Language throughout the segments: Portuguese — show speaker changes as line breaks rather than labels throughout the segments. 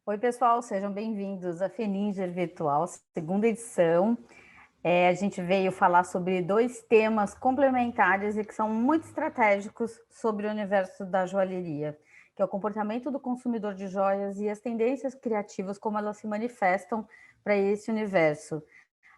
Oi, pessoal, sejam bem-vindos à Feninger Virtual, segunda edição. A gente veio falar sobre dois temas complementares e que são muito estratégicos sobre o universo da joalheria, que é o comportamento do consumidor de joias e as tendências criativas, como elas se manifestam para esse universo.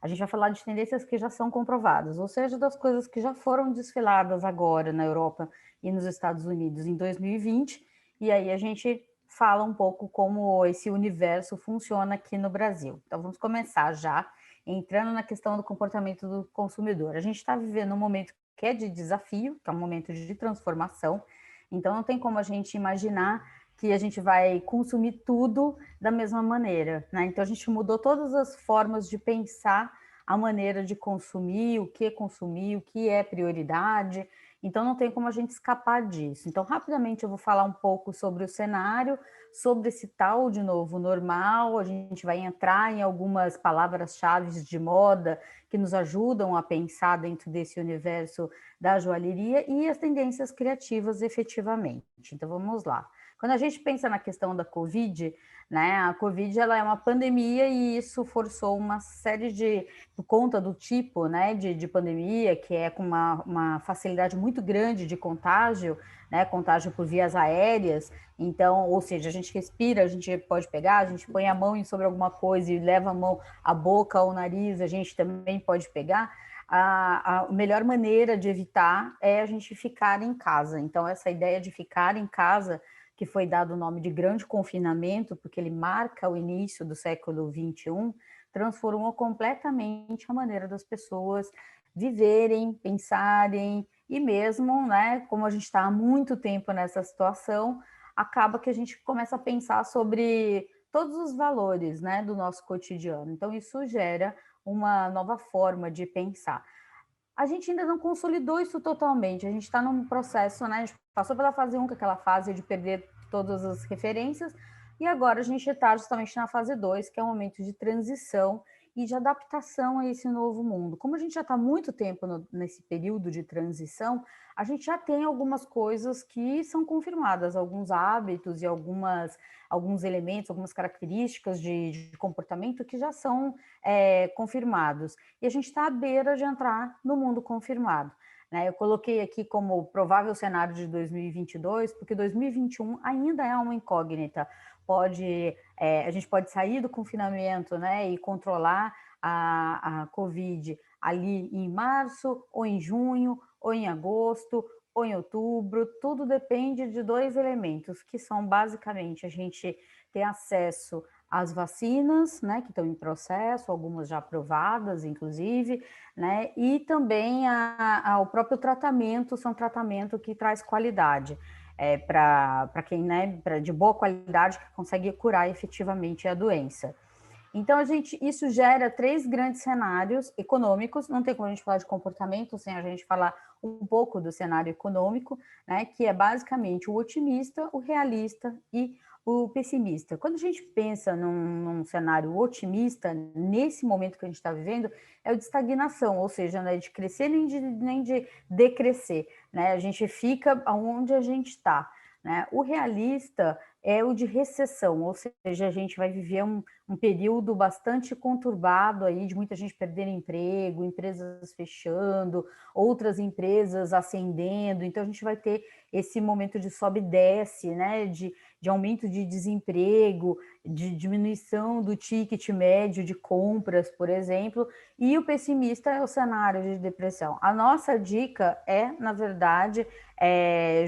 A gente vai falar de tendências que já são comprovadas, ou seja, das coisas que já foram desfiladas agora na Europa e nos Estados Unidos em 2020, e aí a gente fala um pouco como esse universo funciona aqui no Brasil. Então vamos começar já entrando na questão do comportamento do consumidor. A gente está vivendo um momento que é de desafio, que é um momento de transformação, então não tem como a gente imaginar que a gente vai consumir tudo da mesma maneira, né? Então a gente mudou todas as formas de pensar a maneira de consumir, o que é prioridade. Então não tem como a gente escapar disso. Então rapidamente eu vou falar um pouco sobre o cenário, sobre esse tal de novo normal. A gente vai entrar em algumas palavras-chave de moda que nos ajudam a pensar dentro desse universo da joalheria e as tendências criativas efetivamente. Então vamos lá. Quando a gente pensa na questão da Covid, né, a Covid ela é uma pandemia e isso forçou uma série de, por conta do tipo, né, de pandemia, que é com uma facilidade muito grande de contágio, né, contágio por vias aéreas, então, ou seja, a gente respira, a gente pode pegar, a gente põe a mão sobre alguma coisa e leva a mão à boca ou ao nariz, a gente também pode pegar. A melhor maneira de evitar é a gente ficar em casa. Então, essa ideia de ficar em casa, que foi dado o nome de grande confinamento, porque ele marca o início do século XXI, transformou completamente a maneira das pessoas viverem, pensarem, e mesmo, né, como a gente está há muito tempo nessa situação, acaba que a gente começa a pensar sobre todos os valores, né, do nosso cotidiano. Então, isso gera uma nova forma de pensar. A gente ainda não consolidou isso totalmente, a gente está num processo, né? A gente passou pela fase 1, que é aquela fase de perder todas as referências, e agora a gente está justamente na fase 2, que é um momento de transição e de adaptação a esse novo mundo. Como a gente já está muito tempo nesse período de transição, a gente já tem algumas coisas que são confirmadas, alguns hábitos e alguns elementos, algumas características de comportamento que já são confirmados. E a gente está à beira de entrar no mundo confirmado. Né? Eu coloquei aqui como provável cenário de 2022, porque 2021 ainda é uma incógnita. A gente pode sair do confinamento, né, e controlar a Covid ali em março, ou em junho, ou em agosto, ou em outubro. Tudo depende de dois elementos, que são basicamente a gente ter acesso as vacinas, né, que estão em processo, algumas já aprovadas, inclusive, né, e também o próprio tratamento, são tratamento que traz qualidade, para quem, né, de boa qualidade, que consegue curar efetivamente a doença. Então, isso gera três grandes cenários econômicos, não tem como a gente falar de comportamento sem a gente falar um pouco do cenário econômico, né, que é basicamente o otimista, o realista e o pessimista. Quando a gente pensa num cenário otimista, nesse momento que a gente está vivendo, é o de estagnação, ou seja, não é de crescer nem de decrescer, né? A gente fica onde a gente está. Né? O realista é o de recessão, ou seja, a gente vai viver um período bastante conturbado aí, de muita gente perdendo emprego, empresas fechando, outras empresas ascendendo, então a gente vai ter esse momento de sobe e desce, né, de aumento de desemprego, de diminuição do ticket médio de compras, por exemplo, e o pessimista é o cenário de depressão. A nossa dica é, na verdade,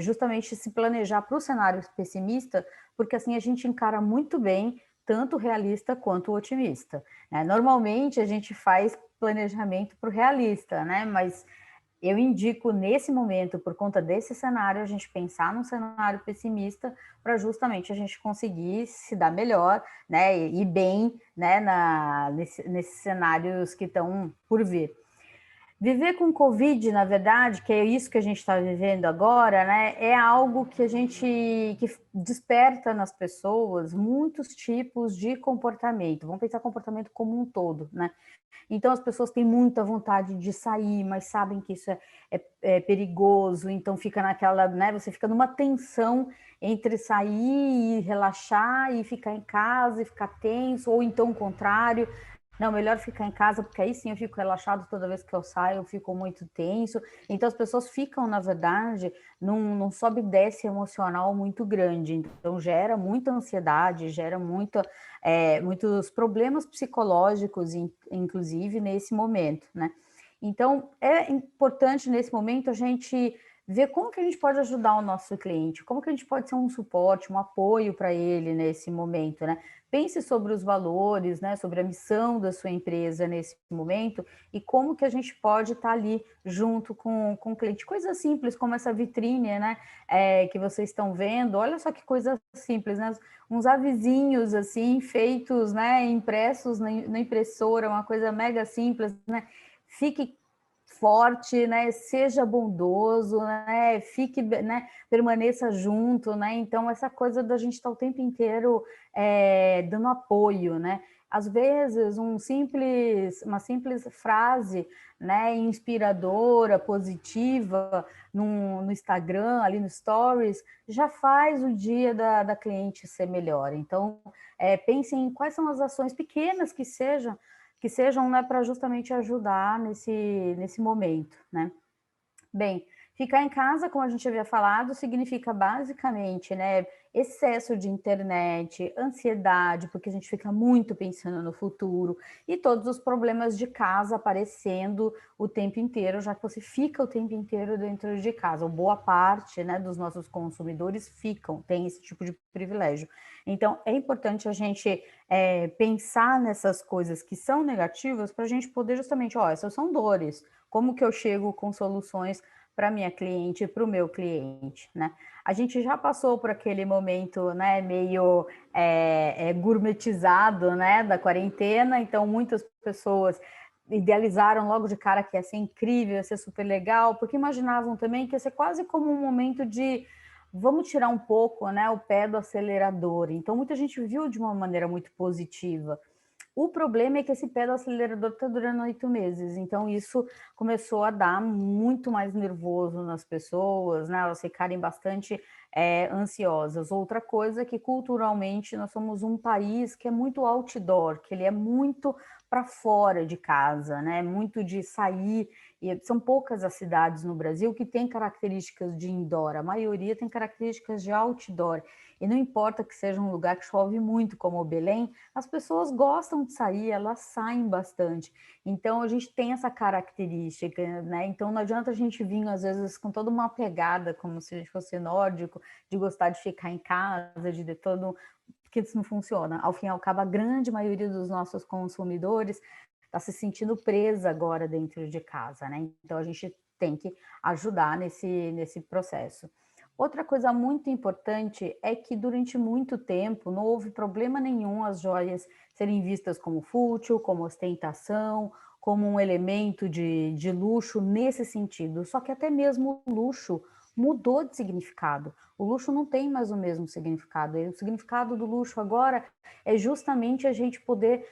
justamente se planejar para o cenário pessimista, porque assim a gente encara muito bem tanto o realista quanto o otimista. Né? Normalmente a gente faz planejamento para o realista, né? Mas eu indico nesse momento, por conta desse cenário, a gente pensar num cenário pessimista para justamente a gente conseguir se dar melhor, né? E bem, né? Nesses cenários que estão por vir. Viver com Covid, na verdade, que é isso que a gente está vivendo agora, né? É algo que que desperta nas pessoas muitos tipos de comportamento. Vamos pensar comportamento como um todo, né? Então as pessoas têm muita vontade de sair, mas sabem que isso é perigoso, então fica naquela, né? Você fica numa tensão entre sair e relaxar e ficar em casa e ficar tenso, ou então o contrário. Não, melhor ficar em casa, porque aí sim eu fico relaxado toda vez que eu saio, eu fico muito tenso. Então as pessoas ficam, na verdade, num sobe e desce emocional muito grande. Então gera muita ansiedade, gera muitos problemas psicológicos, inclusive, nesse momento, né? Então, é importante, nesse momento, a gente ver como que a gente pode ajudar o nosso cliente, como que a gente pode ser um suporte, um apoio para ele nesse momento, né? Pense sobre os valores, né? Sobre a missão da sua empresa nesse momento e como que a gente pode estar ali junto com o cliente. Coisas simples como essa vitrine, né? Que vocês estão vendo. Olha só que coisa simples, né? Uns avisinhos assim, feitos, né? Impressos na impressora, uma coisa mega simples, né? Fique forte, né? Seja bondoso, né? Fique, né? Permaneça junto, né? Então essa coisa da gente estar o tempo inteiro dando apoio, né? Às vezes uma simples frase, né? Inspiradora, positiva no Instagram, ali no Stories, já faz o dia da cliente ser melhor. Então pense em quais são as ações pequenas que sejam, né, para justamente ajudar nesse momento, né? Bem, ficar em casa, como a gente havia falado, significa basicamente, né, excesso de internet, ansiedade, porque a gente fica muito pensando no futuro, e todos os problemas de casa aparecendo o tempo inteiro, já que você fica o tempo inteiro dentro de casa. Ou boa parte, né, dos nossos consumidores tem esse tipo de privilégio. Então, é importante a gente pensar nessas coisas que são negativas para a gente poder justamente, essas são dores, como que eu chego com soluções para minha cliente, para o meu cliente, né? A gente já passou por aquele momento, né, meio gourmetizado, né, da quarentena, então muitas pessoas idealizaram logo de cara que ia ser incrível, ia ser super legal, porque imaginavam também que ia ser quase como um momento de vamos tirar um pouco, né, o pé do acelerador. Então muita gente viu de uma maneira muito positiva. O problema é que esse pé do acelerador está durando 8 meses, então isso começou a dar muito mais nervoso nas pessoas, né? Elas ficarem bastante ansiosas. Outra coisa é que culturalmente nós somos um país que é muito outdoor, que ele é muito para fora de casa, né? Muito de sair. E são poucas as cidades no Brasil que têm características de indoor, a maioria tem características de outdoor. E não importa que seja um lugar que chove muito, como o Belém, as pessoas gostam de sair, elas saem bastante. Então, a gente tem essa característica, né? Então, não adianta a gente vir, às vezes, com toda uma pegada, como se a gente fosse nórdico, de gostar de ficar em casa, de todo... porque isso não funciona. Ao fim e ao cabo, a grande maioria dos nossos consumidores está se sentindo presa agora dentro de casa, né? Então, a gente tem que ajudar nesse processo. Outra coisa muito importante é que durante muito tempo não houve problema nenhum as joias serem vistas como fútil, como ostentação, como um elemento de luxo nesse sentido. Só que até mesmo o luxo mudou de significado. O luxo não tem mais o mesmo significado. O significado do luxo agora é justamente a gente poder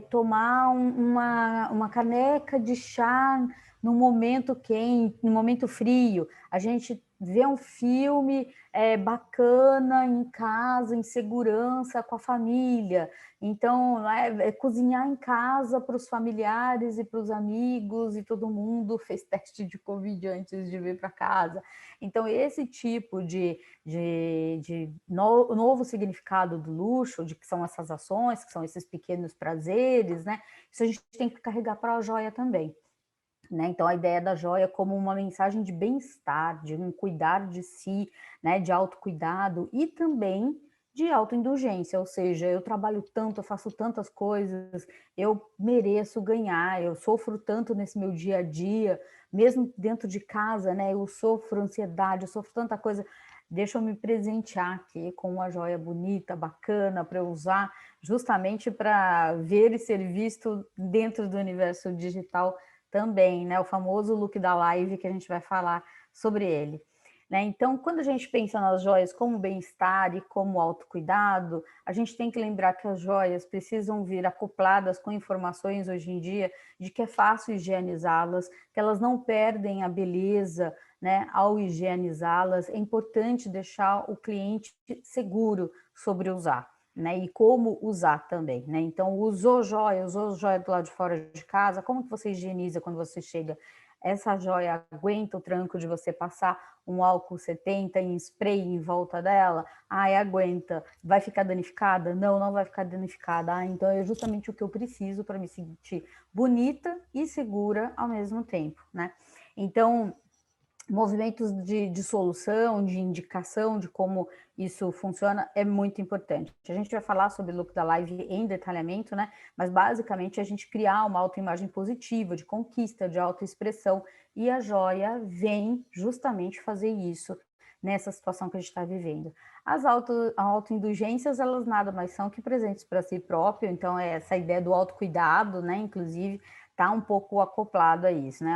tomar uma caneca de chá no momento quente, no momento frio. A gente ver um filme bacana em casa, em segurança, com a família. Então, cozinhar em casa para os familiares e para os amigos, e todo mundo fez teste de Covid antes de vir para casa. Então, esse tipo de novo significado do luxo, de que são essas ações, que são esses pequenos prazeres, né? Isso a gente tem que carregar para a joia também. Né? Então, a ideia da joia como uma mensagem de bem-estar, de um cuidar de si, né? De autocuidado e também de autoindulgência, ou seja, eu trabalho tanto, eu faço tantas coisas, eu mereço ganhar, eu sofro tanto nesse meu dia a dia, mesmo dentro de casa, né? Eu sofro ansiedade, eu sofro tanta coisa, deixa eu me presentear aqui com uma joia bonita, bacana, para eu usar, justamente para ver e ser visto dentro do universo digital também, né? O famoso look da live, que a gente vai falar sobre ele. Né? Então, quando a gente pensa nas joias como bem-estar e como autocuidado, a gente tem que lembrar que as joias precisam vir acopladas com informações hoje em dia de que é fácil higienizá-las, que elas não perdem a beleza, né, ao higienizá-las. É importante deixar o cliente seguro sobre usar. Né, e como usar também, né? Então, usou joia do lado de fora de casa, como que você higieniza quando você chega? Essa joia aguenta o tranco de você passar um álcool 70 em spray em volta dela? Ah, aguenta. Vai ficar danificada? Não, não vai ficar danificada. Ah, então é justamente o que eu preciso para me sentir bonita e segura ao mesmo tempo, né? Então, movimentos de solução, de indicação de como isso funciona é muito importante. A gente vai falar sobre o look da live em detalhamento, né? Mas basicamente a gente criar uma autoimagem positiva, de conquista, de autoexpressão, e a joia vem justamente fazer isso nessa situação que a gente está vivendo. As autoindulgências, elas nada mais são que presentes para si próprio, então é essa ideia do autocuidado, né? Inclusive, está um pouco acoplado a isso, né?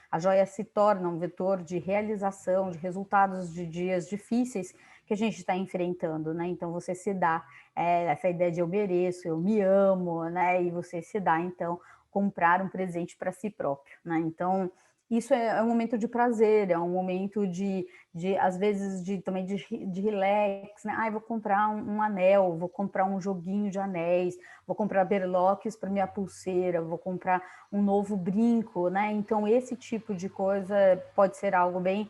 A joia se torna um vetor de realização, de resultados de dias difíceis que a gente está enfrentando, né? Então você se dá essa ideia de eu mereço, eu me amo, né? E você se dá, então, comprar um presente para si próprio, né? Então, isso é um momento de prazer, é um momento às vezes, também de relax, né? Ah, vou comprar um anel, vou comprar um joguinho de anéis, vou comprar berloques para minha pulseira, vou comprar um novo brinco, né? Então, esse tipo de coisa pode ser algo bem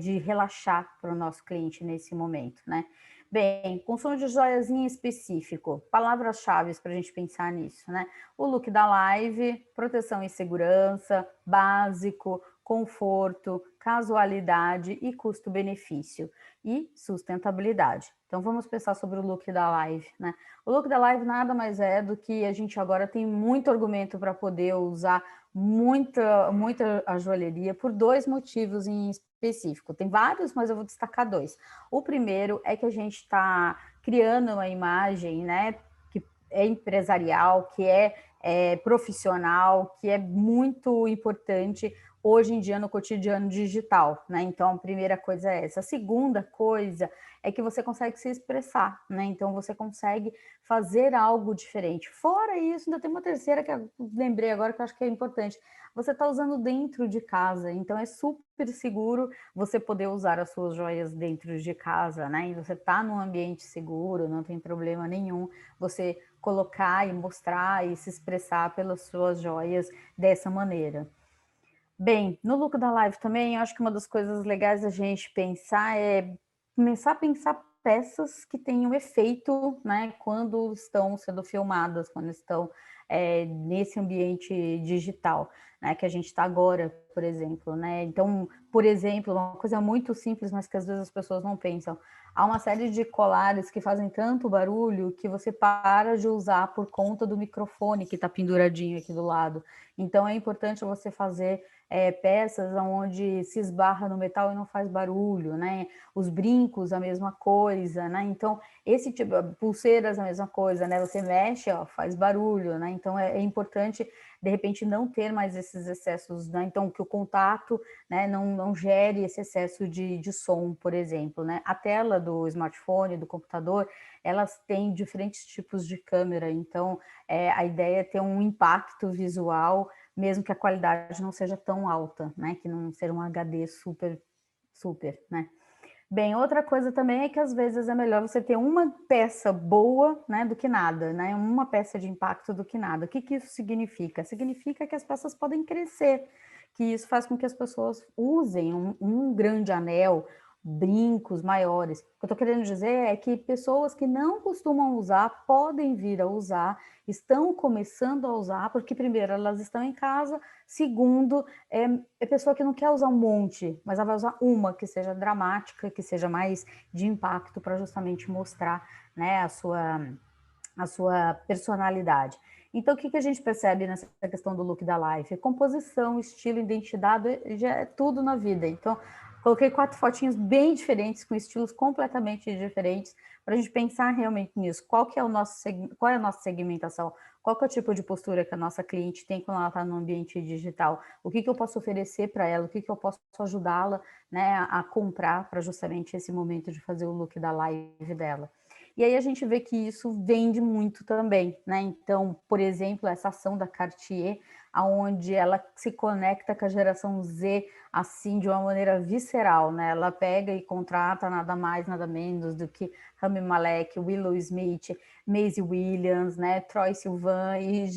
de relaxar para o nosso cliente nesse momento, né? Bem, consumo de joias em específico, palavras-chave para a gente pensar nisso, né? O look da live, proteção e segurança, básico, conforto, casualidade e custo-benefício e sustentabilidade. Então vamos pensar sobre o look da live, né? O look da live nada mais é do que a gente agora tem muito argumento para poder usar muita a joalheria por dois motivos em específico. Tem vários, mas eu vou destacar dois. O primeiro é que a gente está criando uma imagem, né, que é empresarial, que é profissional, que é muito importante hoje em dia no cotidiano digital, né? Então, a primeira coisa é essa. A segunda coisa é que você consegue se expressar, né? Então, você consegue fazer algo diferente. Fora isso, ainda tem uma terceira que eu lembrei agora que eu acho que é importante. Você está usando dentro de casa, então é super seguro você poder usar as suas joias dentro de casa, né? E você está num ambiente seguro, não tem problema nenhum você colocar e mostrar e se expressar pelas suas joias dessa maneira. Bem, no look da live também, eu acho que uma das coisas legais a gente pensar é começar a pensar peças que tenham efeito, né, quando estão sendo filmadas, quando estão nesse ambiente digital, né, que a gente está agora, por exemplo, né? Então, por exemplo, uma coisa muito simples, mas que às vezes as pessoas não pensam, há uma série de colares que fazem tanto barulho que você para de usar por conta do microfone que está penduradinho aqui do lado. Então, é importante você fazer peças onde se esbarra no metal e não faz barulho, né? Os brincos, a mesma coisa, né? Então, esse tipo, pulseiras, a mesma coisa, né? Você mexe, ó, faz barulho, né? Então, é importante, de repente, não ter mais esses excessos, né? Então, que o contato, né, não gere esse excesso de som, por exemplo, né? A tela do smartphone, do computador, elas têm diferentes tipos de câmera, então, a ideia é ter um impacto visual, mesmo que a qualidade não seja tão alta, né? Que não seja um HD super, né? Bem, outra coisa também é que às vezes é melhor você ter uma peça boa, né, do que nada, né? Uma peça de impacto do que nada. O que isso significa? Significa que as peças podem crescer, que isso faz com que as pessoas usem um grande anel, brincos maiores. O que eu estou querendo dizer é que pessoas que não costumam usar podem vir a usar, estão começando a usar, porque primeiro elas estão em casa, segundo, é pessoa que não quer usar um monte, mas ela vai usar uma que seja dramática, que seja mais de impacto para justamente mostrar, né, a sua personalidade. Então, o que a gente percebe nessa questão do look da live? Composição, estilo, identidade, já é tudo na vida. Então, coloquei 4 fotinhos bem diferentes, com estilos completamente diferentes, para a gente pensar realmente nisso. Qual é a nossa segmentação? qual que é o tipo de postura que a nossa cliente tem quando ela está no ambiente digital, o que eu posso oferecer para ela, o que eu posso ajudá-la, né, a comprar para justamente esse momento de fazer o look da live dela. E aí a gente vê que isso vende muito também, né? Então, por exemplo, essa ação da Cartier, aonde ela se conecta com a geração Z assim de uma maneira visceral, né? Ela pega e contrata nada mais, nada menos do que Rami Malek, Willow Smith, Maisie Williams, né? Troye Sivan e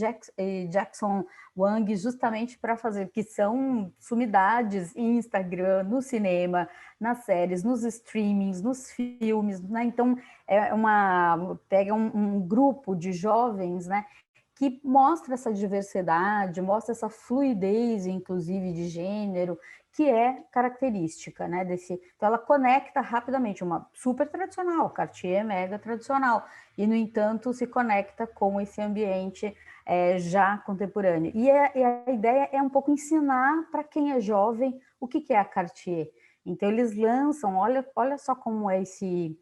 Jackson Wang, justamente para fazer, que são sumidades em Instagram, no cinema, nas séries, nos streamings, nos filmes, né? Então pega um grupo de jovens, né, que mostra essa diversidade, mostra essa fluidez, inclusive, de gênero, que é característica, né, então ela conecta rapidamente, uma super tradicional, Cartier mega tradicional, e, no entanto, se conecta com esse ambiente já contemporâneo. E a ideia é um pouco ensinar para quem é jovem o que é a Cartier. Então, eles lançam, olha só como é esse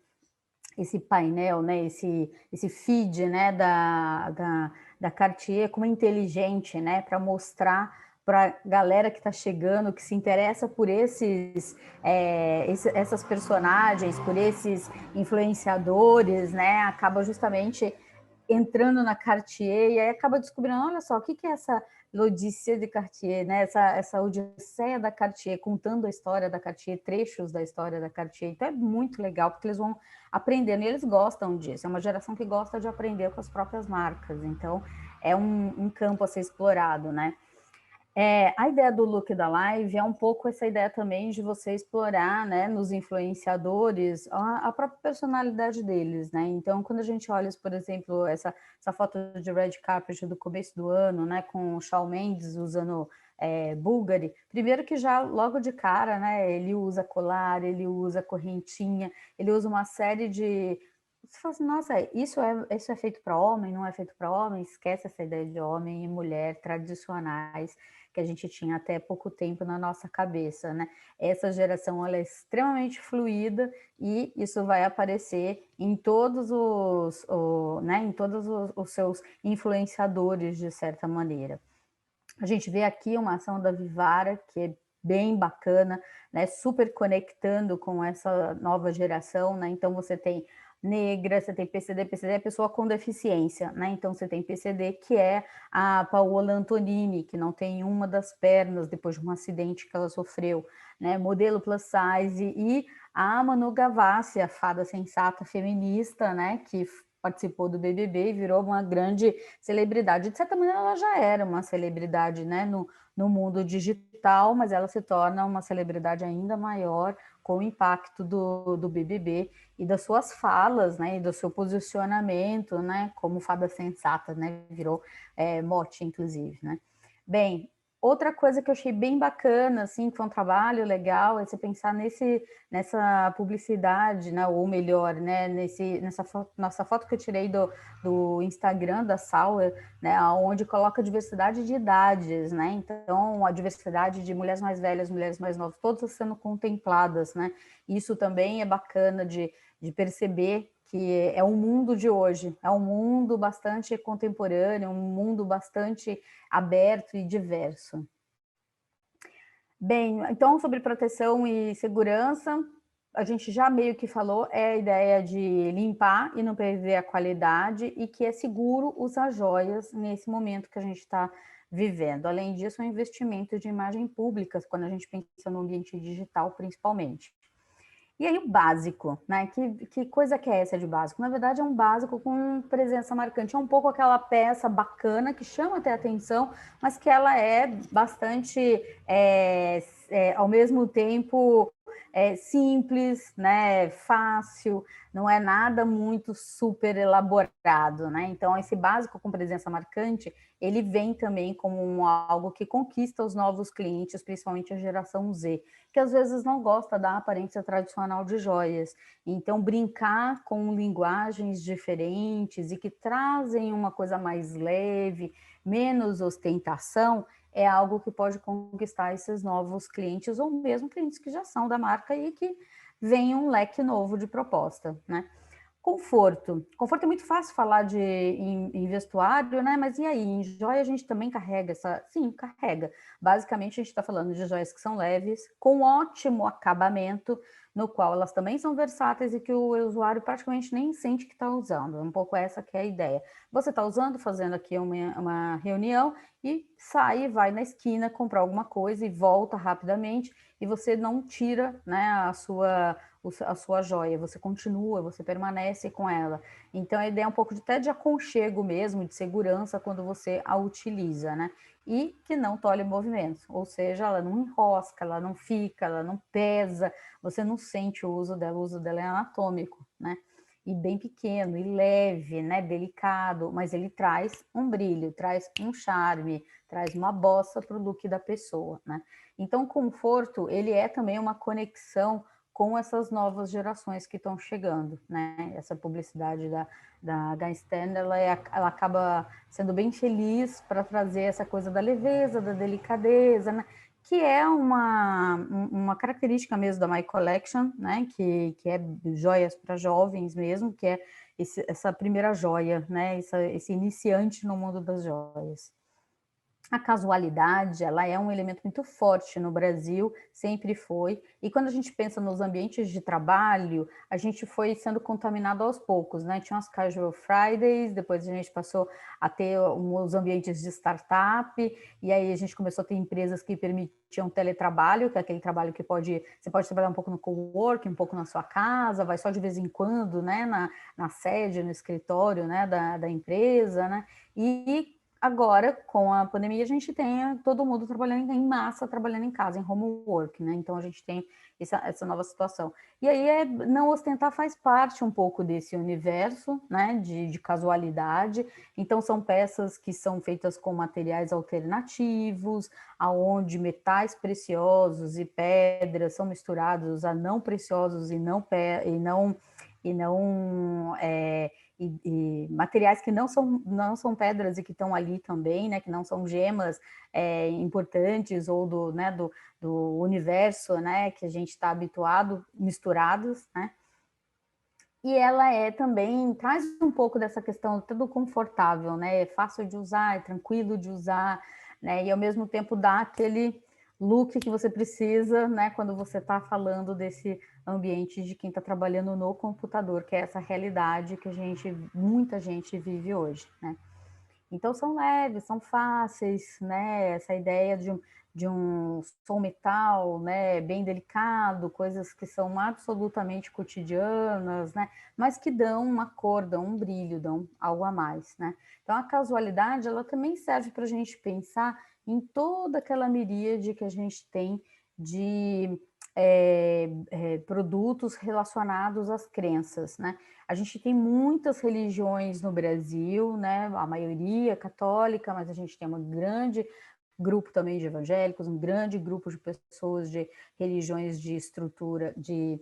painel, né, esse feed, né, da Cartier, como é inteligente, né, para mostrar para a galera que está chegando, que se interessa por essas personagens, por esses influenciadores, né, acaba justamente entrando na Cartier e aí acaba descobrindo, olha só, o que é essa L'Odyssée de Cartier, né? Essa Odisseia da Cartier, contando a história da Cartier, trechos da história da Cartier. Então é muito legal, porque eles vão aprendendo e eles gostam disso. É uma geração que gosta de aprender com as próprias marcas. Então é um campo a ser explorado, né? A ideia do look da live é um pouco essa ideia também de você explorar, né, nos influenciadores a própria personalidade deles, né? Então, quando a gente olha, por exemplo, essa foto de red carpet do começo do ano, né, com o Shawn Mendes usando Bulgari, primeiro que já logo de cara, né, ele usa colar, ele usa correntinha, ele usa uma série de... Você fala assim, nossa, isso é feito para homem, não é feito para homem? Esquece essa ideia de homem e mulher tradicionais que a gente tinha até pouco tempo na nossa cabeça, né? Essa geração ela é extremamente fluida e isso vai aparecer em todos né, em todos os seus influenciadores, de certa maneira. A gente vê aqui uma ação da Vivara, que é bem bacana, né, super conectando com essa nova geração, né? Então você tem negra, você tem PCD é pessoa com deficiência, né? Então você tem PCD, que é a Paola Antonini, que não tem uma das pernas depois de um acidente que ela sofreu, né? Modelo plus size, e a Manu Gavassi, a fada sensata feminista, né? Que participou do BBB e virou uma grande celebridade. De certa maneira, ela já era uma celebridade, né, no mundo digital, mas ela se torna uma celebridade ainda maior com o impacto do BBB e das suas falas, né, e do seu posicionamento, né, como fada sensata, né, virou mote, inclusive, né. Bem, outra coisa que eu achei bem bacana, assim, que foi um trabalho legal, é você pensar nessa publicidade, né, ou melhor, né, nossa foto que eu tirei do Instagram da Sauer, né, onde coloca diversidade de idades, né, então a diversidade de mulheres mais velhas, mulheres mais novas, todas sendo contempladas, né, isso também é bacana de perceber que é o mundo de hoje, é um mundo bastante contemporâneo, um mundo bastante aberto e diverso. Bem, então, sobre proteção e segurança, a gente já meio que falou, é a ideia de limpar e não perder a qualidade e que é seguro usar joias nesse momento que a gente está vivendo. Além disso, é um investimento de imagem pública, quando a gente pensa no ambiente digital, principalmente. E aí o básico, né? Que coisa que é essa de básico? Na verdade, é um básico com presença marcante. É um pouco aquela peça bacana que chama até atenção, mas que ela é bastante, ao mesmo tempo, simples, né? Fácil, não é nada muito super elaborado, né? Então, esse básico com presença marcante, ele vem também como algo que conquista os novos clientes, principalmente a geração Z, que às vezes não gosta da aparência tradicional de joias. Então, brincar com linguagens diferentes e que trazem uma coisa mais leve, menos ostentação, é algo que pode conquistar esses novos clientes, ou mesmo clientes que já são da marca e que vem um leque novo de proposta, né? Conforto. Conforto é muito fácil falar em vestuário, né? Mas e aí? Em joia a gente também carrega essa. Sim, carrega. Basicamente, a gente está falando de joias que são leves, com ótimo acabamento, no qual elas também são versáteis e que o usuário praticamente nem sente que está usando. É um pouco essa que é a ideia. Você está usando, fazendo aqui uma reunião e sai, vai na esquina comprar alguma coisa e volta rapidamente, e você não tira, né, a sua joia, você continua, você permanece com ela. Então a ideia é um pouco até de aconchego mesmo, de segurança quando você a utiliza, né? E que não tolhe movimentos, ou seja, ela não enrosca, ela não fica, ela não pesa, você não sente o uso dela é anatômico, né? E bem pequeno, e leve, né? Delicado, mas ele traz um brilho, traz um charme, traz uma bossa para o look da pessoa, né? Então, o conforto, ele é também uma conexão com essas novas gerações que estão chegando, né? Essa publicidade da Gainstein, ela acaba sendo bem feliz para trazer essa coisa da leveza, da delicadeza, né? Que é uma característica mesmo da My Collection, né? Que é joias para jovens mesmo, que é essa primeira joia, né? Esse iniciante no mundo das joias. A casualidade, ela é um elemento muito forte no Brasil, sempre foi. E quando a gente pensa nos ambientes de trabalho, a gente foi sendo contaminado aos poucos, né? Tinha as Casual Fridays, depois a gente passou a ter os ambientes de startup, e aí a gente começou a ter empresas que permitiam teletrabalho, que é aquele trabalho que você pode trabalhar um pouco no coworking, um pouco na sua casa, vai só de vez em quando, né? Na sede, no escritório, né? Da empresa, né? E agora, com a pandemia, a gente tem todo mundo trabalhando em massa, trabalhando em casa, em home work, né? Então, a gente tem essa nova situação. E aí, não ostentar faz parte um pouco desse universo, né? De casualidade. Então, são peças que são feitas com materiais alternativos, aonde metais preciosos e pedras são misturados a não preciosos e materiais que não são pedras e que estão ali também, né, que não são gemas importantes ou do universo, né, que a gente está habituado, misturados, né? E ela também traz um pouco dessa questão tudo confortável, né? É fácil de usar, é tranquilo de usar, né? E ao mesmo tempo dá aquele look que você precisa, né? Quando você está falando desse ambiente de quem está trabalhando no computador, que é essa realidade que muita gente vive hoje, né? Então são leves, são fáceis, né? Essa ideia de um som metal, né? Bem delicado, coisas que são absolutamente cotidianas, né? Mas que dão uma cor, dão um brilho, dão algo a mais, né? Então a casualidade, ela também serve para a gente pensar em toda aquela miríade que a gente tem de produtos relacionados às crenças, né? A gente tem muitas religiões no Brasil, né? A maioria é católica, mas a gente tem um grande grupo também de evangélicos, um grande grupo de pessoas de religiões de estrutura, de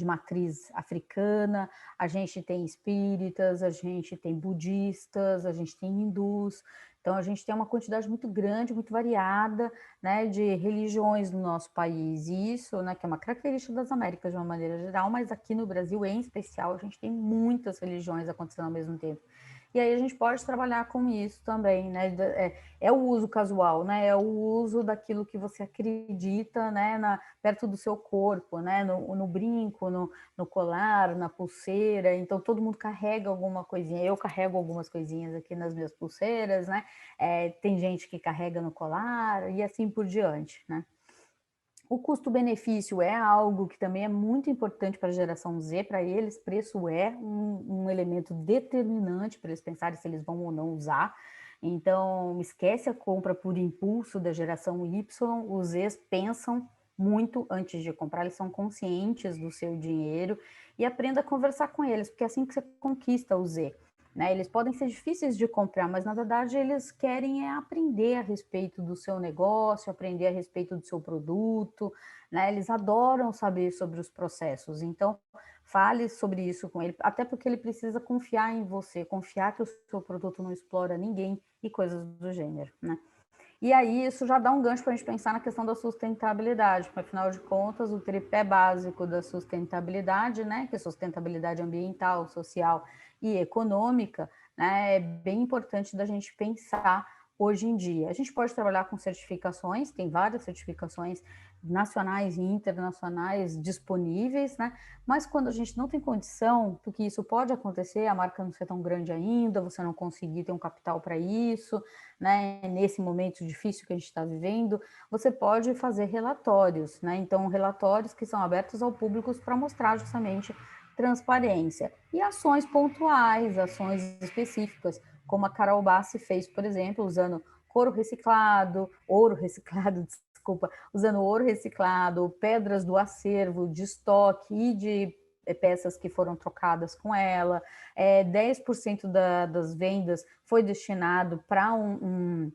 matriz africana, a gente tem espíritas, a gente tem budistas, a gente tem hindus. Então, a gente tem uma quantidade muito grande, muito variada, né, de religiões no nosso país. E isso, né, que é uma característica das Américas de uma maneira geral, mas aqui no Brasil, em especial, a gente tem muitas religiões acontecendo ao mesmo tempo. E aí a gente pode trabalhar com isso também, né? É o uso casual, né? É o uso daquilo que você acredita, né? Perto do seu corpo, né? No brinco, no colar, na pulseira. Então todo mundo carrega alguma coisinha. Eu carrego algumas coisinhas aqui nas minhas pulseiras, né? Tem gente que carrega no colar e assim por diante, né? O custo-benefício é algo que também é muito importante para a geração Z, para eles, preço é um elemento determinante para eles pensarem se eles vão ou não usar. Então, esquece a compra por impulso da geração Y, os Zs pensam muito antes de comprar, eles são conscientes do seu dinheiro e aprenda a conversar com eles, porque é assim que você conquista o Z. Né? Eles podem ser difíceis de comprar, mas na verdade eles querem aprender a respeito do seu negócio, aprender a respeito do seu produto, né? Eles adoram saber sobre os processos. Então, fale sobre isso com ele, até porque ele precisa confiar em você, confiar que o seu produto não explora ninguém e coisas do gênero, né? E aí isso já dá um gancho para a gente pensar na questão da sustentabilidade, porque afinal de contas o tripé básico da sustentabilidade, né, que é sustentabilidade ambiental, social e econômica, né, é bem importante da gente pensar hoje em dia. A gente pode trabalhar com certificações, tem várias certificações nacionais e internacionais disponíveis, né? Mas quando a gente não tem condição, porque isso pode acontecer, a marca não ser tão grande ainda, você não conseguir ter um capital para isso, né? Nesse momento difícil que a gente está vivendo, você pode fazer relatórios, né? Então, relatórios que são abertos ao público para mostrar justamente transparência e ações pontuais, ações específicas, como a Carol Bassi fez, por exemplo, usando ouro reciclado, desculpa, usando ouro reciclado, pedras do acervo, de estoque e de peças que foram trocadas com ela, 10% das vendas foi destinado para um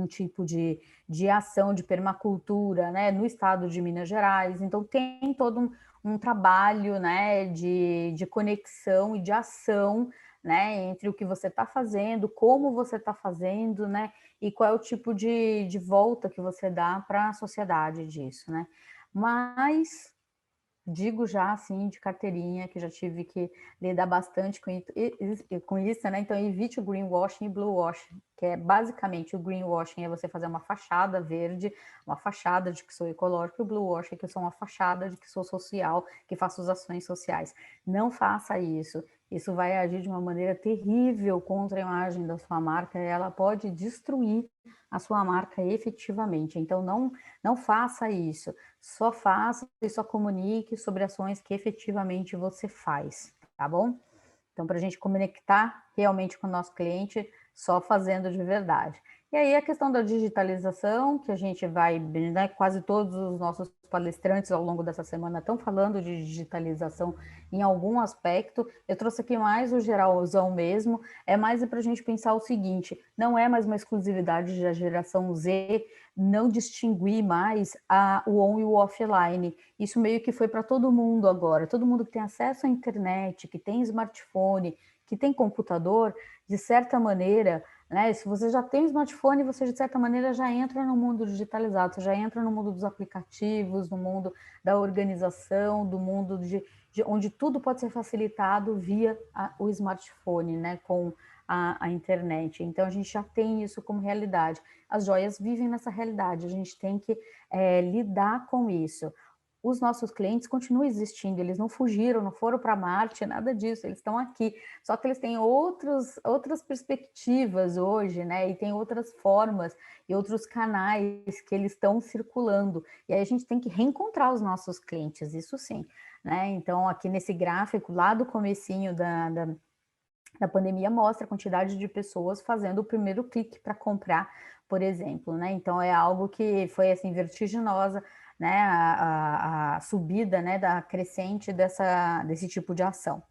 tipo de ação de permacultura, né, no estado de Minas Gerais. Então tem todo um trabalho, né, de conexão e de ação, né, entre o que você está fazendo, como você está fazendo, né, e qual é o tipo de volta que você dá para a sociedade disso, né. Mas digo já, assim, de carteirinha, que já tive que lidar bastante com isso, né? Então, evite o greenwashing e bluewashing, que é basicamente o greenwashing é você fazer uma fachada verde, uma fachada de que sou ecológico, e o bluewashing é que eu sou uma fachada de que sou social, que faço as ações sociais. Não faça isso. Isso vai agir de uma maneira terrível contra a imagem da sua marca, e ela pode destruir a sua marca efetivamente. Então, não faça isso. Só faça e só comunique sobre ações que efetivamente você faz, tá bom? Então, para a gente conectar realmente com o nosso cliente, só fazendo de verdade. E aí a questão da digitalização, que a gente vai, né, quase todos os nossos palestrantes ao longo dessa semana estão falando de digitalização em algum aspecto. Eu trouxe aqui mais o geralzão mesmo, é mais para a gente pensar o seguinte, não é mais uma exclusividade da geração Z não distinguir mais o on e o offline. Isso meio que foi para todo mundo agora. Todo mundo que tem acesso à internet, que tem smartphone, que tem computador, de certa maneira, né? Se você já tem smartphone, você de certa maneira já entra no mundo digitalizado, você já entra no mundo dos aplicativos, no mundo da organização, do mundo de onde tudo pode ser facilitado via o smartphone, né? Com a internet. Então a gente já tem isso como realidade. As joias vivem nessa realidade, a gente tem que lidar com isso. Os nossos clientes continuam existindo, eles não fugiram, não foram para Marte, nada disso, eles estão aqui. Só que eles têm outras perspectivas hoje, né? E tem outras formas e outros canais que eles estão circulando. E aí a gente tem que reencontrar os nossos clientes, isso sim, né? Então, aqui nesse gráfico, lá do comecinho da pandemia, mostra a quantidade de pessoas fazendo o primeiro clique para comprar, por exemplo, né? Então, é algo que foi, assim, vertiginosa, né, a subida, né, da crescente desse tipo de ação.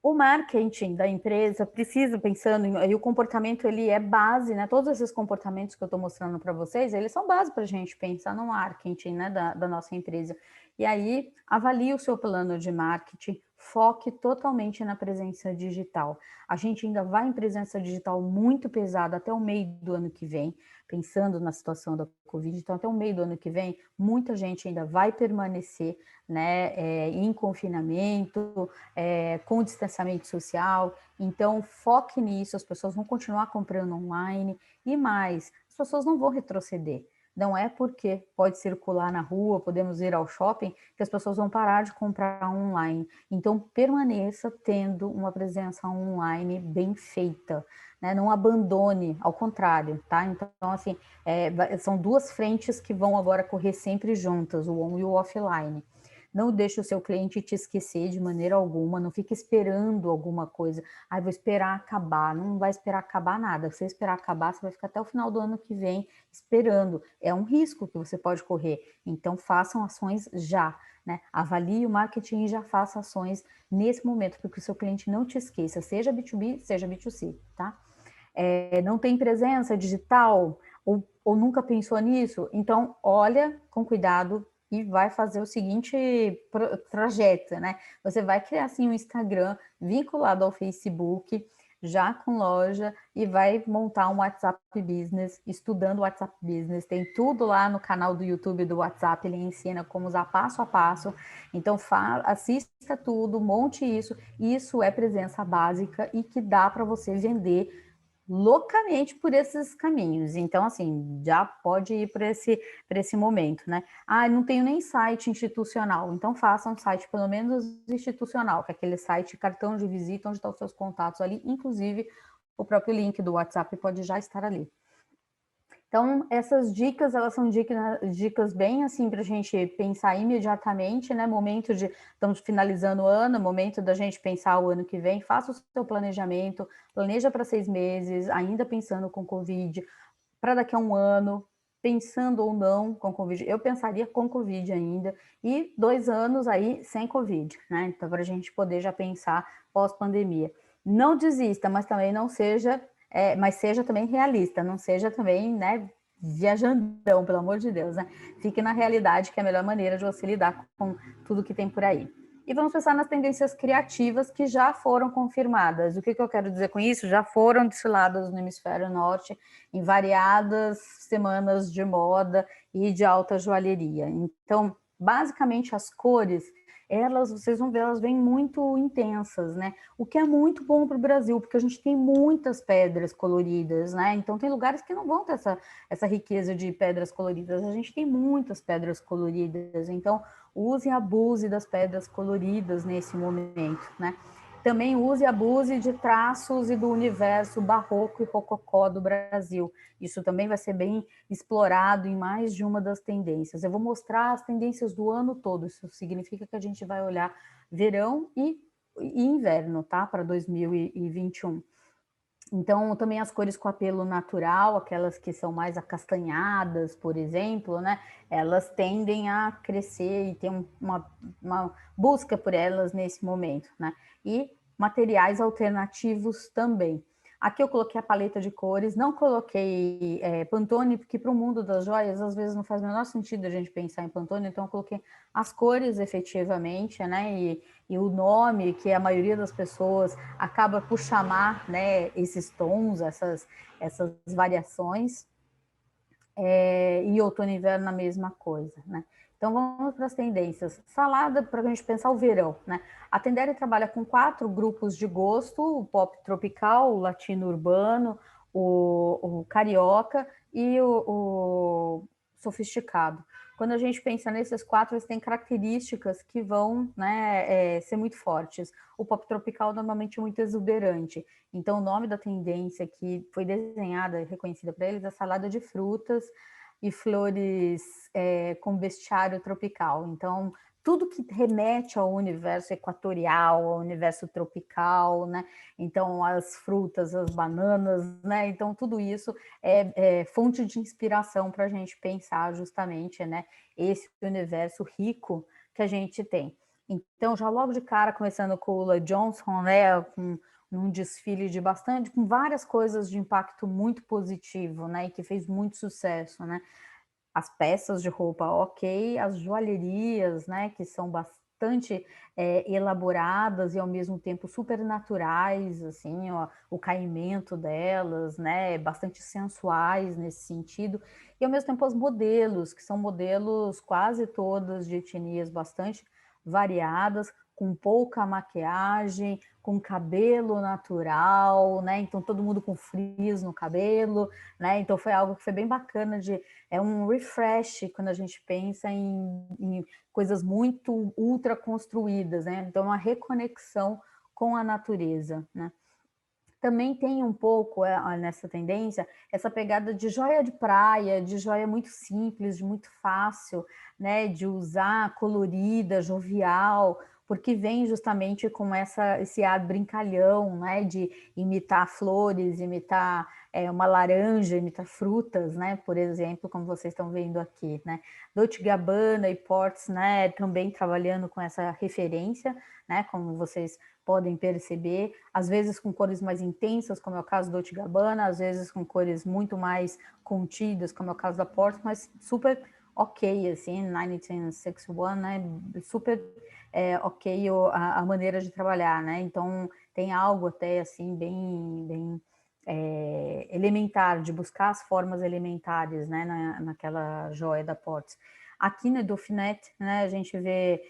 O marketing da empresa precisa, pensando em o comportamento, ele é base, né? Todos esses comportamentos que eu estou mostrando para vocês, eles são base para a gente pensar no marketing, né, da nossa empresa. E aí, avalie o seu plano de marketing, foque totalmente na presença digital. A gente ainda vai em presença digital muito pesada até o meio do ano que vem, pensando na situação da Covid, então até o meio do ano que vem, muita gente ainda vai permanecer, né, em confinamento, com distanciamento social. Então, foque nisso, as pessoas vão continuar comprando online e mais, as pessoas não vão retroceder. Não é porque pode circular na rua, podemos ir ao shopping, que as pessoas vão parar de comprar online. Então, permaneça tendo uma presença online bem feita, né? Não abandone, ao contrário, tá? Então, assim, são duas frentes que vão agora correr sempre juntas, o on e o offline. Não deixe o seu cliente te esquecer de maneira alguma, não fique esperando alguma coisa. Ah, vou esperar acabar. Não vai esperar acabar nada. Se você esperar acabar, você vai ficar até o final do ano que vem esperando. É um risco que você pode correr. Então, façam ações já, né? Avalie o marketing e já faça ações nesse momento, para que o seu cliente não te esqueça, seja B2B, seja B2C, tá? Não tem presença digital ou nunca pensou nisso? Então, olha com cuidado e vai fazer o seguinte trajeto, né? Você vai criar assim um Instagram vinculado ao Facebook, já com loja e vai montar um WhatsApp Business, estudando o WhatsApp Business. Tem tudo lá no canal do YouTube do WhatsApp, ele ensina como usar passo a passo. Então, assista tudo, monte isso. Isso é presença básica e que dá para você vender loucamente por esses caminhos. Então, assim, já pode ir para esse momento, né? Ah, não tenho nem site institucional. Então, faça um site, pelo menos institucional, que é aquele site cartão de visita, onde estão os seus contatos ali, inclusive o próprio link do WhatsApp pode já estar ali. Então, essas dicas, elas são dicas bem assim para a gente pensar imediatamente, né? Momento de, estamos finalizando o ano, momento da gente pensar o ano que vem, faça o seu planejamento, planeja para 6 meses, ainda pensando com Covid, para daqui a um ano, pensando ou não com Covid. Eu pensaria com Covid ainda, e 2 anos aí sem Covid, né? Então, para a gente poder já pensar pós-pandemia. Não desista, mas também não seja mas seja também realista, não seja também, né, viajandão, pelo amor de Deus, né? Fique na realidade, que é a melhor maneira de você lidar com tudo que tem por aí. E vamos pensar nas tendências criativas que já foram confirmadas. O que eu quero dizer com isso? Já foram desfiladas no hemisfério norte em variadas semanas de moda e de alta joalheria. Então, basicamente, as cores, vocês vão ver, elas vêm muito intensas, né? O que é muito bom para o Brasil, porque a gente tem muitas pedras coloridas, né? Então, tem lugares que não vão ter essa riqueza de pedras coloridas. A gente tem muitas pedras coloridas, então use e abuse das pedras coloridas nesse momento, né? Também use e abuse de traços e do universo barroco e rococó do Brasil. Isso também vai ser bem explorado em mais de uma das tendências. Eu vou mostrar as tendências do ano todo. Isso significa que a gente vai olhar verão e inverno, tá? Para 2021. Então, também as cores com apelo natural, aquelas que são mais acastanhadas, por exemplo, né? Elas tendem a crescer e tem uma busca por elas nesse momento, né? E materiais alternativos também. Aqui eu coloquei a paleta de cores, não coloquei Pantone, porque para o mundo das joias, às vezes não faz o menor sentido a gente pensar em Pantone, então eu coloquei as cores efetivamente, né? E o nome que a maioria das pessoas acaba por chamar, né, esses tons, essas variações, e outono e inverno a mesma coisa, né? Então vamos para as tendências. Salada, para a gente pensar o verão, né? A Tendere trabalha com 4 grupos de gosto: o pop tropical, o latino urbano, o carioca e o sofisticado. Quando a gente pensa nesses 4, eles têm características que vão, né, ser muito fortes. O pop tropical normalmente é muito exuberante. Então, o nome da tendência que foi desenhada e reconhecida para eles é salada de frutas e flores com bestiário tropical. Então, tudo que remete ao universo equatorial, ao universo tropical, né? Então, as frutas, as bananas, né? Então, tudo isso é fonte de inspiração para a gente pensar justamente, né, esse universo rico que a gente tem. Então, já logo de cara, começando com o Ulla Johnson, né, com um desfile com várias coisas de impacto muito positivo, né, e que fez muito sucesso, né? As peças de roupa, ok, as joalherias, né, que são bastante elaboradas e ao mesmo tempo super naturais, assim, ó, o caimento delas, né, bastante sensuais nesse sentido, e ao mesmo tempo os modelos, que são modelos quase todas de etnias bastante variadas, com pouca maquiagem, com cabelo natural, né? Então todo mundo com frizz no cabelo, né? Então foi algo que foi bem bacana é um refresh quando a gente pensa em coisas muito ultra construídas, né? Então uma reconexão com a natureza, né? Também tem um pouco nessa tendência essa pegada de joia de praia, de joia muito simples, de muito fácil, né, de usar, colorida, jovial, porque vem justamente com esse ar brincalhão, né, de imitar flores, imitar uma laranja, imitar frutas, né, por exemplo, como vocês estão vendo aqui, né. Dolce & Gabbana e Ports, né, também trabalhando com essa referência, né, como vocês podem perceber, às vezes com cores mais intensas, como é o caso do Dolce & Gabbana, às vezes com cores muito mais contidas, como é o caso da Porto, mas super ok, assim, 1961, né, super ok a maneira de trabalhar, né, então tem algo até assim bem elementar, de buscar as formas elementares, né, naquela joia da Portes. Aqui no Dauphinet, né, a gente vê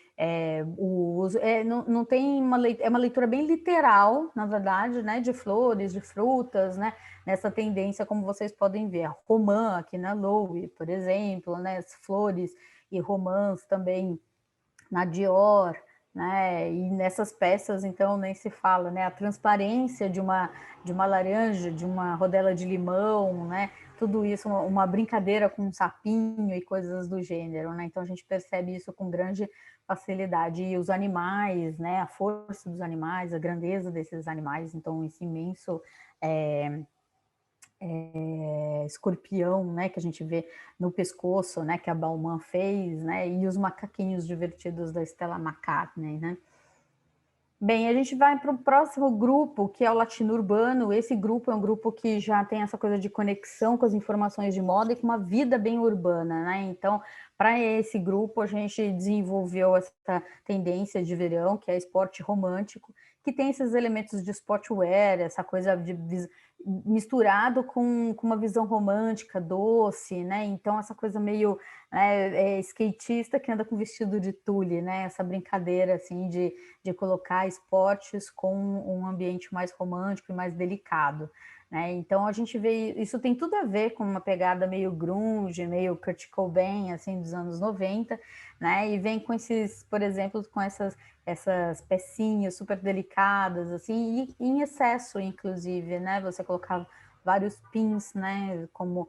o uso, não tem é uma leitura bem literal, na verdade, né, de flores, de frutas, né, nessa tendência, como vocês podem ver, a romã aqui na Loewe, por exemplo, né, as flores e romãs também na Dior, né? E nessas peças, então, nem se fala, né? A transparência de uma laranja, de uma rodela de limão, né? Tudo isso, uma brincadeira com um sapinho e coisas do gênero, né? Então a gente percebe isso com grande facilidade. E os animais, né? A força dos animais, a grandeza desses animais, então esse imenso escorpião, né, que a gente vê no pescoço, né, que a Bauman fez, né, e os macaquinhos divertidos da Stella McCartney, né. Bem, a gente vai para o próximo grupo, que é o latino urbano. Esse grupo é um grupo que já tem essa coisa de conexão com as informações de moda e com uma vida bem urbana, né? Então, para esse grupo, a gente desenvolveu essa tendência de verão, que é esporte romântico, que tem esses elementos de sportwear, essa coisa de misturado com uma visão romântica, doce, né? Então, essa coisa meio skatista que anda com vestido de tule, né? Essa brincadeira, assim, de colocar esportes com um ambiente mais romântico e mais delicado, né? Então, a gente vê... Isso tem tudo a ver com uma pegada meio grunge, meio Kurt Cobain, assim, dos anos 90, né? E vem com esses, por exemplo, com essas pecinhas super delicadas, assim, e em excesso, inclusive, né? Você colocava vários pins, né, como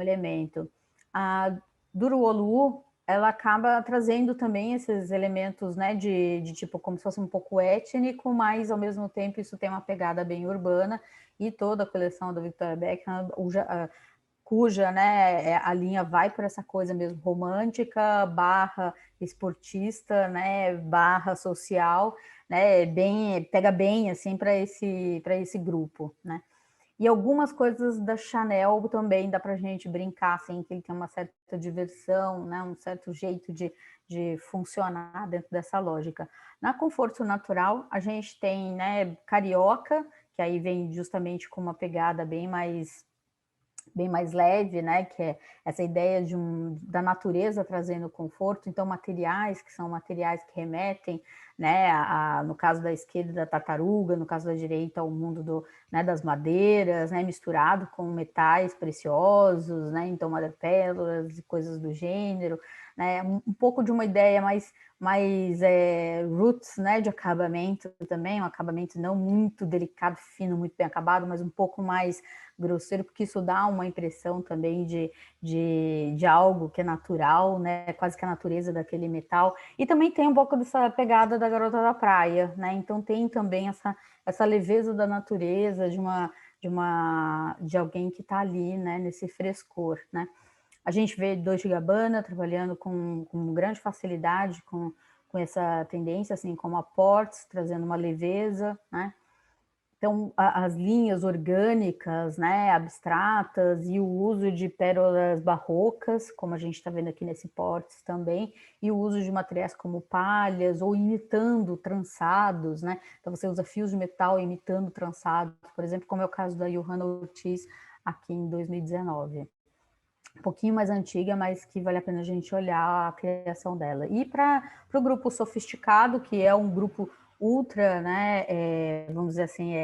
elemento. A Duruolu, ela acaba trazendo também esses elementos, né, de tipo, como se fosse um pouco étnico, mas ao mesmo tempo isso tem uma pegada bem urbana, e toda a coleção da Victoria Beckham, cuja, né, a linha vai por essa coisa mesmo romântica, barra esportista, né, barra social, né, pega bem assim para esse grupo, né. E algumas coisas da Chanel também dá para a gente brincar, assim, que ele tem uma certa diversão, né, um certo jeito de funcionar dentro dessa lógica. Na Conforto Natural, a gente tem, né, Carioca, que aí vem justamente com uma pegada bem mais leve, né, que é essa ideia da natureza trazendo conforto, então materiais que são materiais que remetem, né, no caso da esquerda da tartaruga, no caso da direita ao mundo né, das madeiras, né, misturado com metais preciosos, né, então madrepérolas e coisas do gênero, né, um pouco de uma ideia mais roots, né, de acabamento também, um acabamento não muito delicado, fino, muito bem acabado, mas um pouco mais grosseiro, porque isso dá uma impressão também de algo que é natural, né? Quase que a natureza daquele metal. E também tem um pouco dessa pegada da Garota da Praia, né? Então tem também essa leveza da natureza, de alguém que está ali, né? Nesse frescor, né? A gente vê Dolce & Gabbana trabalhando com grande facilidade com essa tendência, assim como a Ports, trazendo uma leveza, né? Então, as linhas orgânicas, né, abstratas, e o uso de pérolas barrocas, como a gente está vendo aqui nesse Portes também, e o uso de materiais como palhas, ou imitando trançados, né? Então, você usa fios de metal imitando trançados, por exemplo, como é o caso da Johanna Ortiz, aqui em 2019. Um pouquinho mais antiga, mas que vale a pena a gente olhar a criação dela. E para o grupo sofisticado, que é um grupo ultra, né, vamos dizer assim,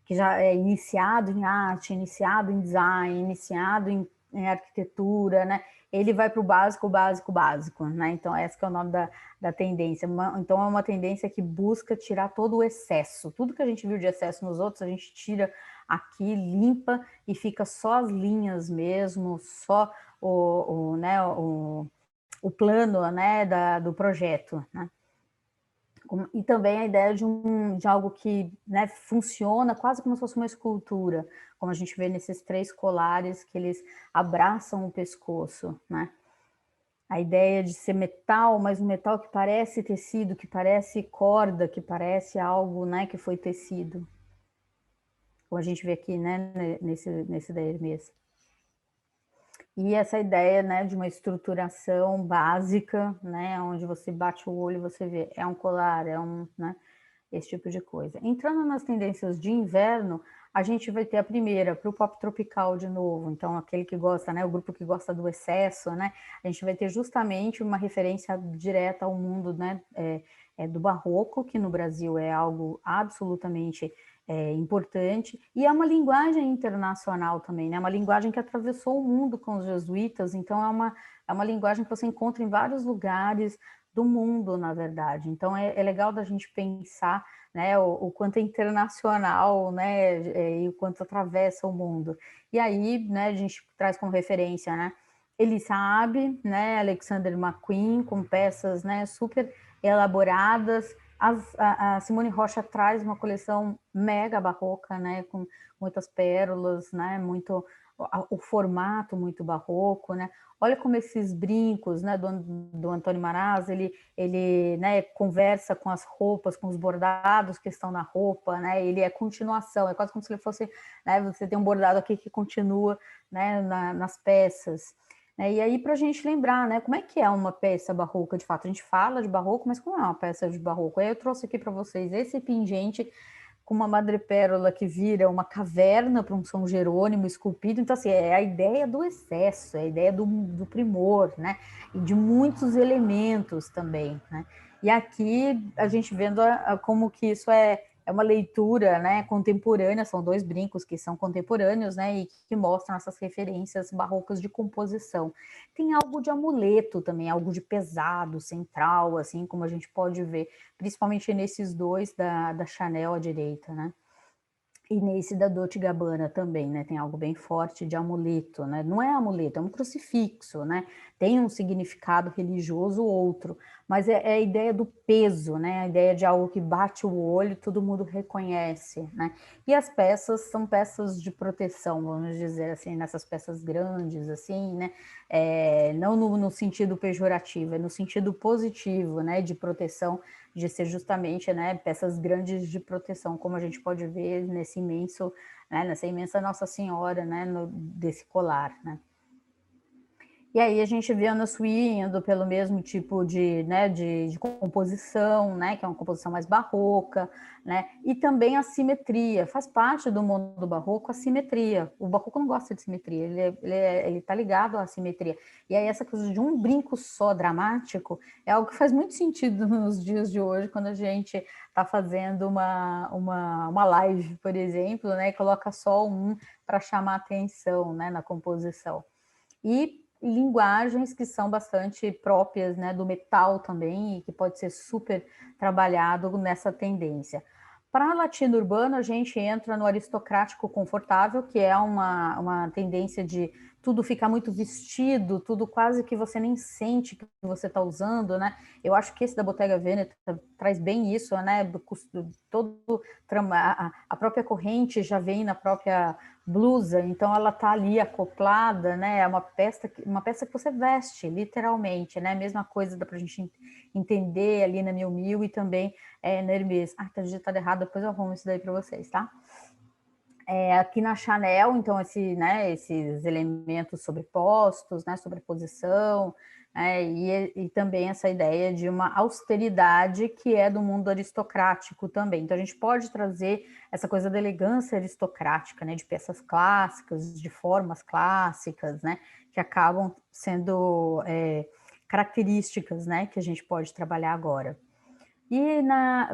que já é iniciado em arte, iniciado em design, iniciado em arquitetura, né, ele vai para o básico, básico, básico, né, então esse que é o nome da tendência. Então é uma tendência que busca tirar todo o excesso, tudo que a gente viu de excesso nos outros, a gente tira aqui, limpa, e fica só as linhas mesmo, só o plano, né, do projeto, né? E também a ideia de algo que, né, funciona quase como se fosse uma escultura, como a gente vê nesses 3 colares que eles abraçam o pescoço, né? A ideia de ser metal, mas um metal que parece tecido, que parece corda, que parece algo, né, que foi tecido. Como a gente vê aqui, né, nesse da Hermès. E essa ideia, né, de uma estruturação básica, né, onde você bate o olho e você vê, é um colar, né, esse tipo de coisa. Entrando nas tendências de inverno, a gente vai ter a primeira, para o pop tropical de novo, então aquele que gosta, né, o grupo que gosta do excesso, né, a gente vai ter justamente uma referência direta ao mundo, né, do barroco, que no Brasil é algo absolutamente importante, e é uma linguagem internacional também, né, uma linguagem que atravessou o mundo com os jesuítas, então é uma linguagem que você encontra em vários lugares do mundo, na verdade. Então é legal da gente pensar, né, o quanto é internacional, né, e o quanto atravessa o mundo. E aí, né, a gente traz como referência, né, Elie Saab, né, Alexander McQueen, com peças, né, super elaboradas. A Simone Rocha traz uma coleção mega barroca, né, com muitas pérolas, né, muito o formato muito barroco, né? Olha como esses brincos, né, do Antônio Maraz, ele né, conversa com as roupas, com os bordados que estão na roupa, né? Ele é continuação, é quase como se ele fosse, né, você tem um bordado aqui que continua, né, nas peças. E aí, para a gente lembrar, né, como é que é uma peça barroca de fato? A gente fala de barroco, mas como é uma peça de barroco? Aí eu trouxe aqui para vocês esse pingente com uma madrepérola que vira uma caverna para um São Jerônimo esculpido. Então, assim, é a ideia do excesso, é a ideia do primor, né? E de muitos elementos também, né? E aqui a gente vendo como que isso é uma leitura, né, contemporânea, são dois brincos que são contemporâneos, né, e que mostram essas referências barrocas de composição. Tem algo de amuleto também, algo de pesado, central, assim, como a gente pode ver, principalmente nesses dois da Chanel à direita, né? E nesse da Dolce & Gabbana também, né? Tem algo bem forte de amuleto, né? Não é amuleto, é um crucifixo, né? Tem um significado religioso outro, mas é a ideia do peso, né? A ideia de algo que bate o olho e todo mundo reconhece, né? E as peças são peças de proteção, vamos dizer assim, nessas peças grandes, assim, né? Não no sentido pejorativo, é no sentido positivo, né? De proteção, de ser justamente, né, peças grandes de proteção, como a gente pode ver nesse imenso, né, nessa imensa Nossa Senhora, né, desse colar, né. E aí a gente vê a Anna Sui indo pelo mesmo tipo de, né, de composição, né, que é uma composição mais barroca, né, e também a simetria. Faz parte do mundo do barroco a simetria. O barroco não gosta de simetria, ele tá ligado à simetria. E aí essa coisa de um brinco só dramático é algo que faz muito sentido nos dias de hoje, quando a gente está fazendo uma live, por exemplo, né, e coloca só um para chamar atenção, né, na composição. E linguagens que são bastante próprias, né, do metal também, e que pode ser super trabalhado nessa tendência. Para latino urbano, a gente entra no aristocrático confortável, que é uma tendência de tudo ficar muito vestido, tudo quase que você nem sente que você está usando, né? Eu acho que esse da Bottega Veneta traz bem isso, né? Todo a própria corrente já vem na própria blusa, então ela tá ali acoplada, né? É uma peça que você veste, literalmente, né? Mesma coisa dá pra gente entender ali na Miu Miu e também na Hermès. Ah, tá digitado errado, depois eu arrumo isso daí para vocês, tá? Aqui na Chanel, então, esses elementos sobrepostos, né, sobreposição, né, e também essa ideia de uma austeridade que é do mundo aristocrático também. Então, a gente pode trazer essa coisa da elegância aristocrática, né, de peças clássicas, de formas clássicas, né, que acabam sendo características, né, que a gente pode trabalhar agora. E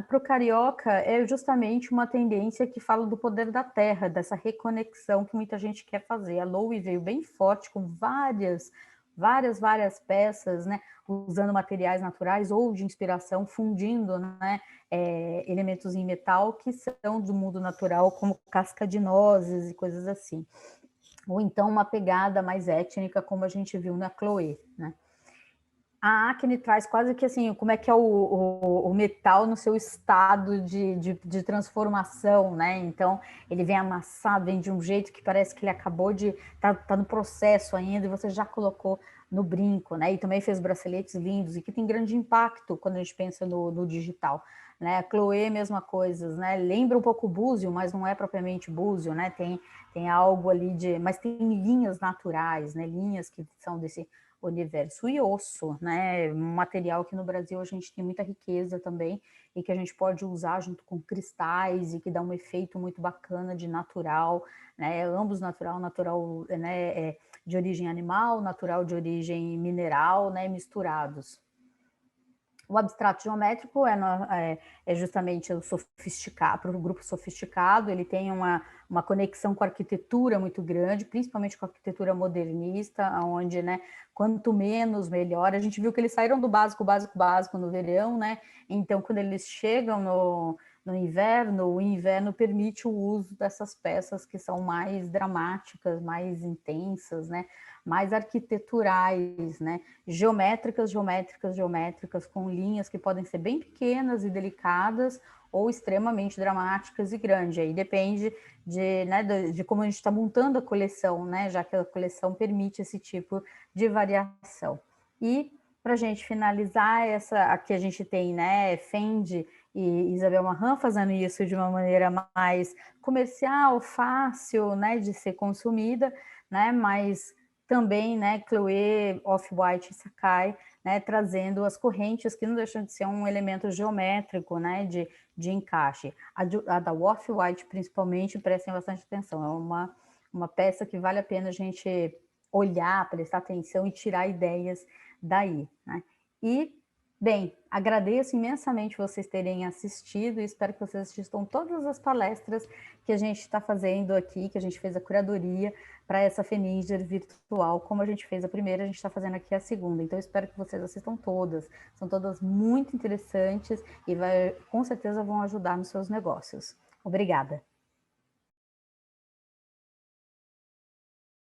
para o carioca é justamente uma tendência que fala do poder da terra, dessa reconexão que muita gente quer fazer. A Loewe veio bem forte com várias peças, né, usando materiais naturais ou de inspiração, fundindo, né, elementos em metal que são do mundo natural, como casca de nozes e coisas assim. Ou então uma pegada mais étnica, como a gente viu na Chloé, né? A Acne traz quase que assim, como é que é o metal no seu estado de transformação, né? Então, ele vem amassado, vem de um jeito que parece que ele acabou de... Tá no processo ainda, e você já colocou no brinco, né? E também fez braceletes lindos, e que tem grande impacto quando a gente pensa no digital, né? A Chloé, mesma coisa, né? Lembra um pouco o búzio, mas não é propriamente búzio, né? Tem algo ali de... Mas tem linhas naturais, né? Linhas que são desse universo. E osso, né? Um material que no Brasil a gente tem muita riqueza também e que a gente pode usar junto com cristais e que dá um efeito muito bacana de natural, né? Ambos natural, né? De origem animal, natural de origem mineral, né? Misturados. O abstrato geométrico é justamente o sofisticado, para o grupo sofisticado, ele tem uma conexão com a arquitetura muito grande, principalmente com a arquitetura modernista, onde, né, quanto menos, melhor. A gente viu que eles saíram do básico, básico, básico no verão, né? Então, quando eles chegam no inverno, o inverno permite o uso dessas peças que são mais dramáticas, mais intensas, né? Mais arquiteturais, né? Geométricas, geométricas, geométricas, com linhas que podem ser bem pequenas e delicadas ou extremamente dramáticas e grandes. Aí depende de como a gente está montando a coleção, né? Já que a coleção permite esse tipo de variação. E para a gente finalizar, aqui a gente tem, né, Fendi e Isabel Marant fazendo isso de uma maneira mais comercial, fácil, né, de ser consumida, né, mas também, né, Chloé, Off-White e Sakai, né, trazendo as correntes que não deixam de ser um elemento geométrico, né, de encaixe. A da Off-White, principalmente, prestem bastante atenção, é uma peça que vale a pena a gente olhar, prestar atenção e tirar ideias daí, né? E, bem, agradeço imensamente vocês terem assistido e espero que vocês assistam todas as palestras que a gente está fazendo aqui, que a gente fez a curadoria para essa Feninger virtual, como a gente fez a primeira, a gente está fazendo aqui a segunda. Então, espero que vocês assistam todas. São todas muito interessantes e com certeza vão ajudar nos seus negócios. Obrigada.